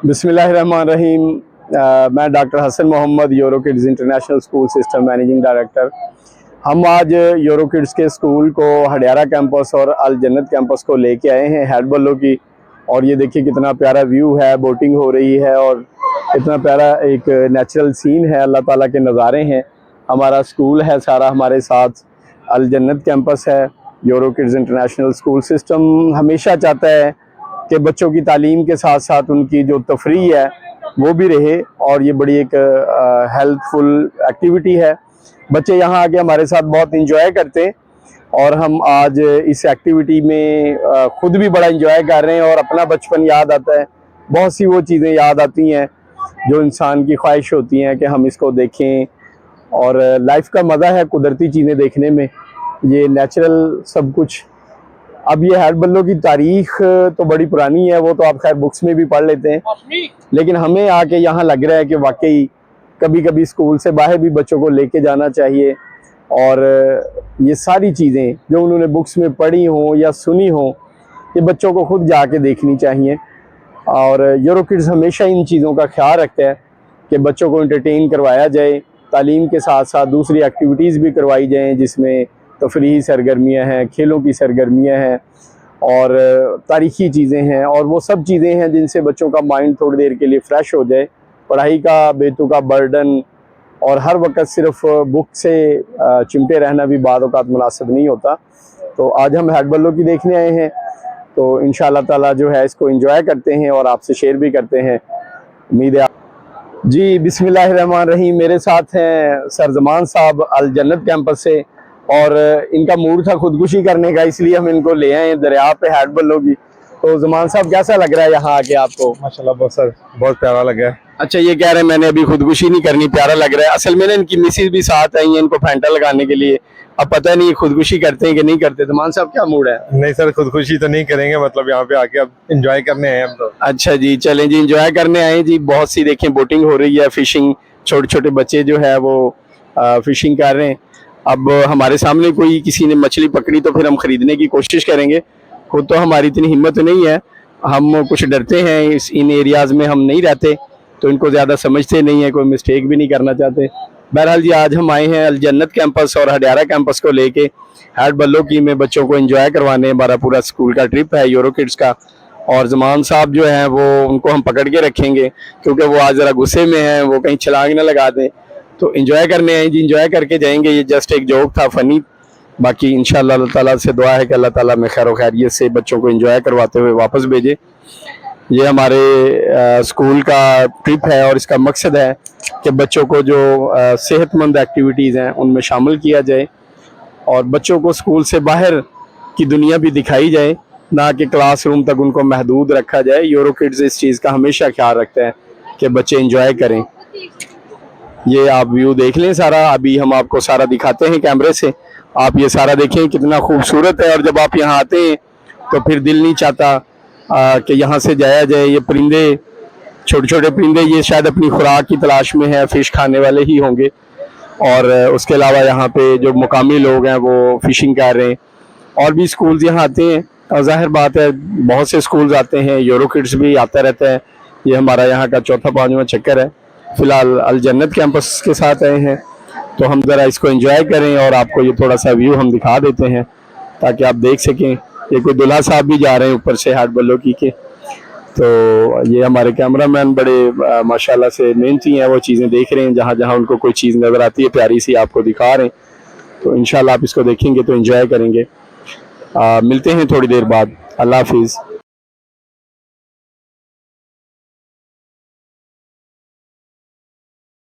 बिस्मिल्लाहिर्रहमानिर्रहीम। मैं doctor Hasan Mohammad, Euro Kids international school system managing director. हम आज यूरो किड्स के स्कूल को हडियारा कैंपस और अल जन्नत कैंपस को लेके आए हैं हेड बल्लो की। और ये देखिए कितना प्यारा व्यू है, बोटिंग हो रही है और इतना प्यारा एक नेचुरल सीन है, अल्लाह ताला के नज़ारे हैं। हमारा स्कूल है सारा हमारे साथ, अल जन्नत कैंपस है। Euro Kids international school system हमेशा चाहता है कि बच्चों की तालीम के साथ साथ उनकी जो तफरी है वो भी रहे, और ये बड़ी एक हेल्पफुल एक्टिविटी है। बच्चे यहाँ आके हमारे साथ बहुत इंजॉय करते हैं और हम आज इस एक्टिविटी में खुद भी बड़ा इंजॉय कर रहे हैं और अपना बचपन याद आता है। बहुत सी वो चीज़ें याद आती हैं जो इंसान की ख्वाहिश होती हैं कि हम इसको देखें। और लाइफ का मज़ा है कुदरती चीज़ें देखने में, ये नेचुरल सब कुछ। अब ये हेड बल्लो की तारीख तो बड़ी पुरानी है, वो तो आप खैर बुक्स में भी पढ़ लेते हैं, लेकिन हमें आके यहाँ लग रहा है कि वाकई कभी कभी स्कूल से बाहर भी बच्चों को लेके जाना चाहिए और ये सारी चीज़ें जो उन्होंने बुक्स में पढ़ी हों या सुनी हों, ये बच्चों को खुद जाके देखनी चाहिए। और यूरो किड्स हमेशा इन चीज़ों का ख्याल रखता है कि बच्चों को एंटरटेन करवाया जाए, तालीम के साथ साथ दूसरी एक्टिविटीज़ भी करवाई जाएँ जिसमें तफरीही सरगर्मियाँ हैं, खेलों की सरगर्मियाँ हैं और तारीख़ी चीज़ें हैं, और वो सब चीज़ें हैं जिनसे बच्चों का माइंड थोड़ी देर के लिए फ़्रेश हो जाए। पढ़ाई का बेतुका बर्डन और हर वक्त सिर्फ बुक से चिमटे रहना भी बाद औक़ात मुनासिब नहीं होता। तो आज हम हेड बल्लो की देखने आए हैं, तो इंशाअल्लाह ताला जो है इसको एंजॉय करते हैं और आपसे शेयर भी करते हैं। उम्मीद है जी। बिस्मिल्लाहिर्रहमानिर्रहीम। मेरे साथ हैं सर ज़मान साहब अल जन्नत कैंपस से, और इनका मूड था खुदकुशी करने का, इसलिए हम इनको ले आए दरिया पे हेड बल्लो की। तो ज़मान साहब कैसा लग रहा है यहाँ आके आपको? माशाल्लाह बहुत प्यारा लगा है। अच्छा, ये कह रहे हैं मैंने अभी खुदकुशी नहीं करनी, प्यारा लग रहा है। असल में ना इनकी मिसेज भी साथ आई है इनको फैंटा लगाने के लिए। अब पता नहीं खुदकुशी करते हैं कि नहीं करते। ज़मान साहब क्या मूड है? नहीं सर, खुदकुशी तो नहीं करेंगे, मतलब यहाँ पे आके अब एंजॉय करने आए हम तो। अच्छा जी, चलें जी, एंजॉय करने आए जी। बहुत सी देखें बोटिंग हो रही है, फिशिंग, छोटे छोटे बच्चे जो है वो फिशिंग कर रहे हैं। अब हमारे सामने कोई किसी ने मछली पकड़ी तो फिर हम खरीदने की कोशिश करेंगे। खुद तो हमारी इतनी हिम्मत नहीं है, हम कुछ डरते हैं, इन एरियाज़ में हम नहीं रहते तो इनको ज़्यादा समझते नहीं है, कोई मिस्टेक भी नहीं करना चाहते। बहरहाल जी, आज हम आए हैं अल जन्नत कैंपस और हडियारा कैंपस को लेके हेड बल्लो की में बच्चों को एंजॉय करवाने। हमारा पूरा स्कूल का ट्रिप है यूरो किड्स का, और ज़मान साहब जो हैं वो उनको हम पकड़ के रखेंगे क्योंकि वो आज ज़रा गुस्से में हैं, वो कहीं छलांग ना लगा दें। तो एंजॉय करने आए जी, एंजॉय करके जाएंगे। ये जस्ट एक जोक था, फ़नी। बाकी इंशाअल्लाह अल्लाह ताला से दुआ है कि अल्लाह ताला में खैर खैरियत से बच्चों को एंजॉय करवाते हुए वापस भेजे। ये हमारे स्कूल का ट्रिप है और इसका मकसद है कि बच्चों को जो सेहतमंद एक्टिविटीज़ हैं उनमें शामिल किया जाए और बच्चों को स्कूल से बाहर की दुनिया भी दिखाई जाए, ना कि क्लासरूम तक उनको महदूद रखा जाए। यूरो किड्स इस चीज़ का हमेशा ख्याल रखता है कि बच्चे एंजॉय करें। ये आप व्यू देख लें सारा, अभी हम आपको सारा दिखाते हैं कैमरे से। आप ये सारा देखें कितना खूबसूरत है, और जब आप यहाँ आते हैं तो फिर दिल नहीं चाहता कि यहाँ से जाया जाए। ये परिंदे, छोटे छोटे परिंदे, ये शायद अपनी खुराक की तलाश में है, फ़िश खाने वाले ही होंगे। और उसके अलावा यहाँ पे जो मुकामी लोग हैं वो फ़िशिंग कर रहे हैं, और भी स्कूल्स यहाँ आते हैं। और ज़ाहिर बात है बहुत से स्कूल्स आते हैं, यूरो किड्स भी आता रहता है। ये हमारा यहाँ का चौथा पाँचवां चक्कर है। फ़िलहाल अल जन्नत कैंपस के साथ आए हैं तो हम ज़रा इसको एंजॉय करें और आपको ये थोड़ा सा व्यू हम दिखा देते हैं ताकि आप देख सकें। ये कोई दुल्हा साहब भी जा रहे हैं ऊपर से हेड बल्लो की के। तो ये हमारे कैमरामैन बड़े माशाल्लाह से मेहनती हैं, वो चीज़ें देख रहे हैं, जहाँ जहाँ उनको कोई चीज़ नज़र आती है प्यारी सी आपको दिखा रहे हैं। तो इंशाल्लाह आप इसको देखेंगे तो एंजॉय करेंगे। मिलते हैं थोड़ी देर बाद। अल्लाह हाफिज़।